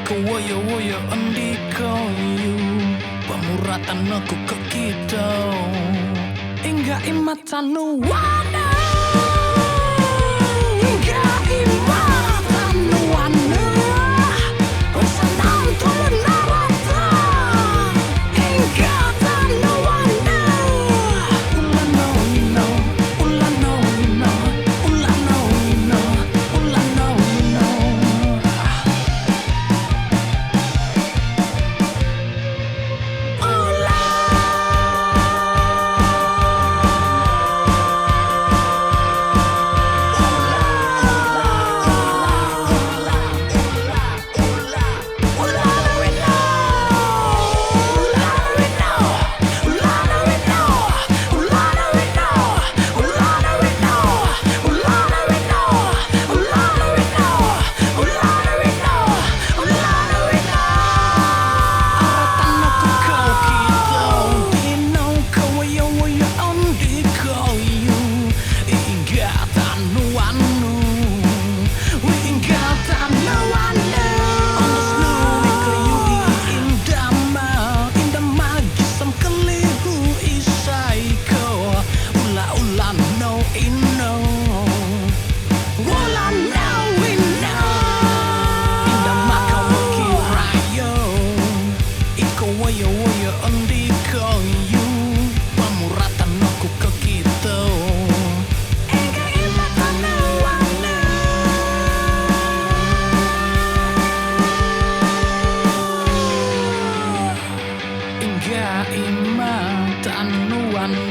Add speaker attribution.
Speaker 1: Woyo andikayu pamuratan aku ke kita hingga imatanu wana hingga imatanu wana pesanan tulun narata hingga tanu wana ulano ino ulano ino ulano ino ulano ino Woyo andikayu pamuratan aku ke kita hingga imatanu wana hingga imatanu wana